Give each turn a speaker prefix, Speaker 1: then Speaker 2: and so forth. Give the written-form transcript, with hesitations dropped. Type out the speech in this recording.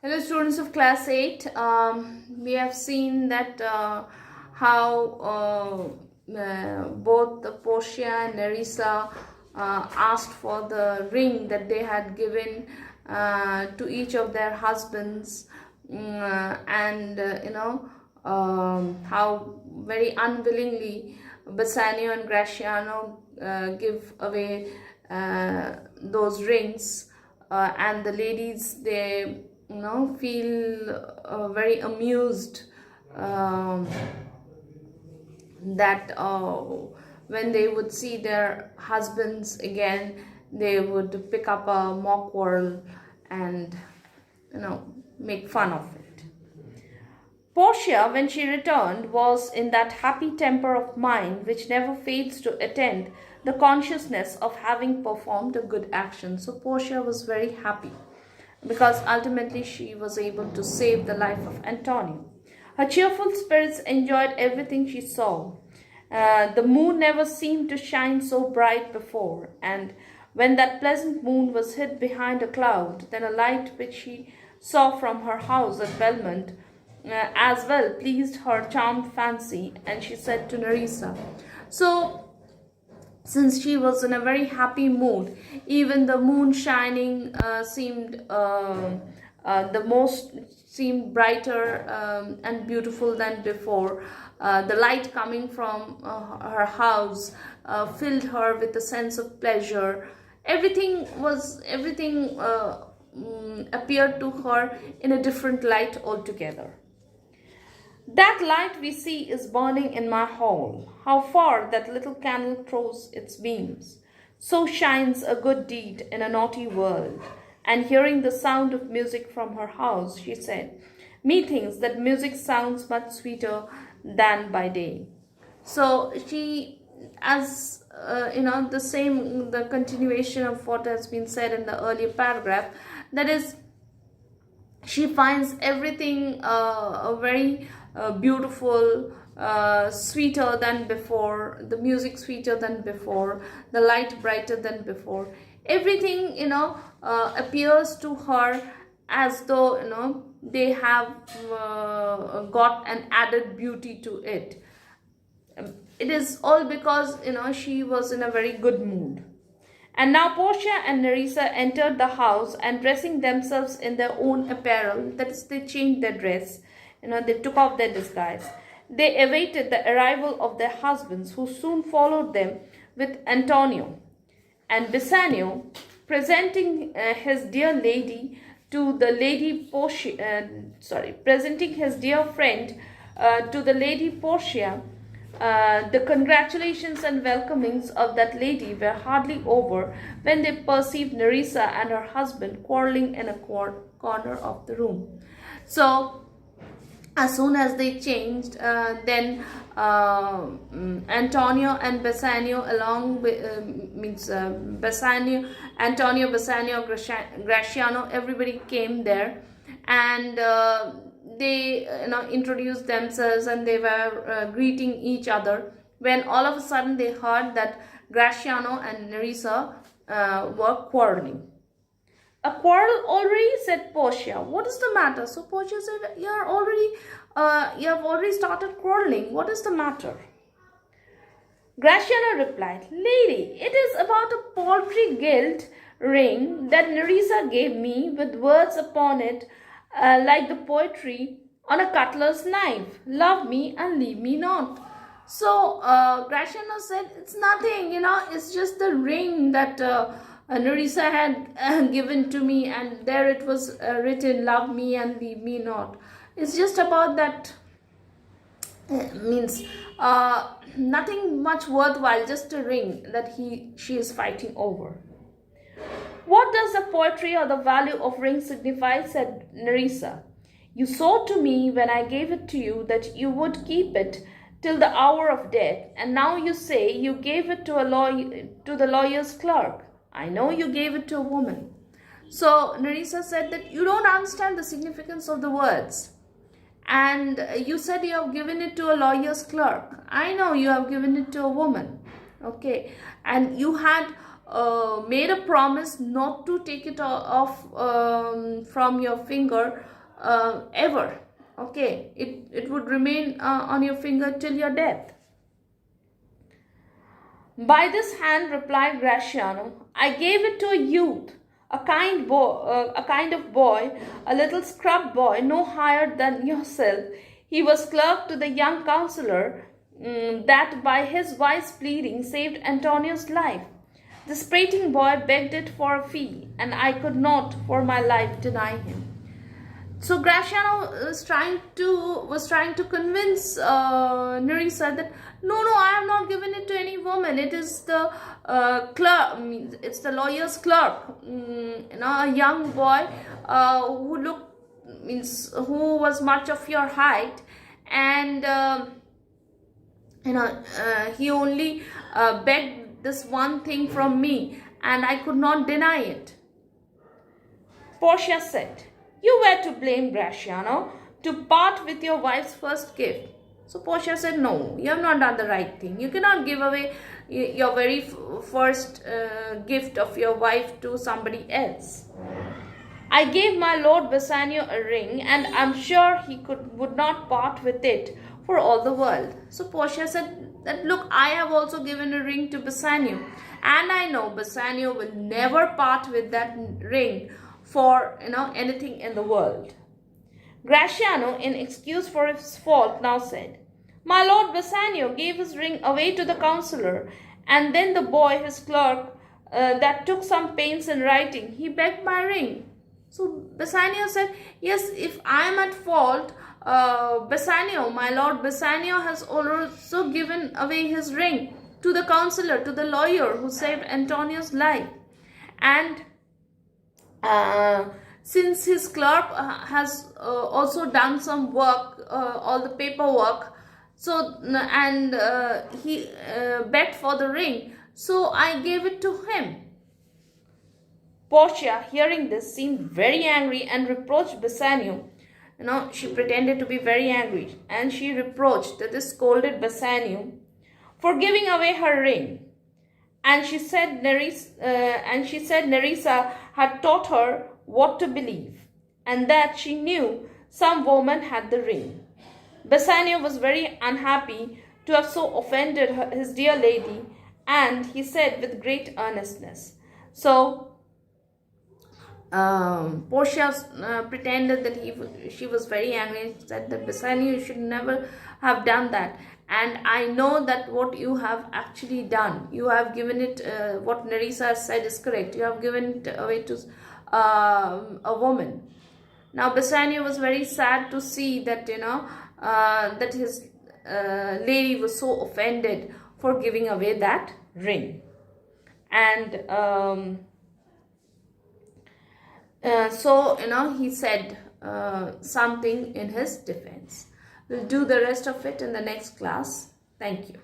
Speaker 1: Hello students of class 8. We have seen that how both the Portia and Nerissa asked for the ring that they had given to each of their husbands, and how very unwillingly Bassanio and Graciano give away those rings, and the ladies, they feel very amused, um, that when they would see their husbands again, they would pick up a mock quarrel and make fun of it. Portia, when she returned, was in that happy temper of mind which never fails to attend the consciousness of having performed a good action. So Portia was very happy because ultimately she was able to save the life of Antonio. Her cheerful spirits enjoyed everything she saw. The moon never seemed to shine so bright before, and when that pleasant moon was hid behind a cloud, then a light which she saw from her house at Belmont as well pleased her charmed fancy, and she said to Nerissa. So since she was in a very happy mood, even the moon shining seemed brighter and beautiful than before. The light coming from her house filled her with a sense of pleasure. Everything appeared to her in a different light altogether. That light we see is burning in my hall. How far that little candle throws its beams. So shines a good deed in a naughty world. And hearing the sound of music from her house, she said, methinks that music sounds much sweeter than by day. So she, as the continuation of what has been said in the earlier paragraph, that is, she finds everything very beautiful, sweeter than before, the music sweeter than before, the light brighter than before. Everything appears to her as though they have got an added beauty to it. It is all because she was in a very good mood. And now Portia and Nerissa entered the house, and dressing themselves in their own apparel, that is, they changed their dress, they took off their disguise. They awaited the arrival of their husbands, who soon followed them with Antonio. And Bassanio, presenting his dear lady to the lady Portia, presenting his dear friend to the lady Portia, the congratulations and welcomings of that lady were hardly over when they perceived Nerissa and her husband quarreling in a corner of the room. So as soon as they changed, then Antonio and Bassanio, along with Antonio, Bassanio, Graciano, everybody came there, and they introduced themselves, and they were greeting each other, when all of a sudden they heard that Graciano and Nerissa were quarreling. A quarrel already, said Portia. What is the matter? So Portia said, you have already started quarreling. What is the matter? Graciano replied, lady, it is about a paltry gilt ring that Nerissa gave me, with words upon it like the poetry on a cutler's knife. Love me and leave me not. So Graciano said, it's nothing, it's just the ring that Nerissa had given to me, and there it was written, love me and leave me not. It's just about that, means nothing much worthwhile, just a ring that she is fighting over. What does the poetry or the value of ring signify, said Nerissa. You swore to me when I gave it to you that you would keep it till the hour of death, and now you say you gave it to the lawyer's clerk. I know you gave it to a woman. So Nerissa said that you don't understand the significance of the words. And you said you have given it to a lawyer's clerk. I know you have given it to a woman. Okay. And you had made a promise not to take it off from your finger ever. Okay, it would remain on your finger till your death. By this hand, replied Graciano, I gave it to a youth, a kind of boy, a little scrub boy, no higher than yourself. He was clerk to the young councillor that by his wife's pleading saved Antonio's life. This prating boy begged it for a fee, and I could not for my life deny him. So Graciano was trying to convince Nerissa that no, I have not given it to any woman. It is the clerk. It's the lawyer's clerk. A young boy who was much of your height, and he only begged this one thing from me, and I could not deny it. Portia said, you were to blame, Graciano, to part with your wife's first gift. So Portia said, no, you have not done the right thing. You cannot give away your very first gift of your wife to somebody else. I gave my Lord Bassanio a ring, and I'm sure he would not part with it for all the world. So Portia said that, look, I have also given a ring to Bassanio, and I know Bassanio will never part with that ring for anything in the world. Graciano, in excuse for his fault, now said, my Lord Bassanio gave his ring away to the councillor, and then the boy, his clerk, that took some pains in writing, he begged my ring. So Bassanio said, yes, if I am at fault, Bassanio, my Lord Bassanio has also given away his ring to the councillor, to the lawyer who saved Antonio's life. And since his clerk has also done some work, all the paperwork, so and he begged for the ring, so I gave it to him. Portia, hearing this, seemed very angry and reproached Bassanio. She pretended to be very angry, and she reproached, that is, scolded Bassanio for giving away her ring. And she said Nerissa had taught her what to believe, and that she knew some woman had the ring. Bassanio was very unhappy to have so offended his dear lady, and he said with great earnestness. So Portia pretended that she was very angry and said that Bassanio, you should never have done that. And I know that what you have actually done, you have given it, what Nerissa said is correct, you have given it away to a woman. Now Bassanio was very sad to see that, that his lady was so offended for giving away that ring. And so he said something in his defense. We'll do the rest of it in the next class. Thank you.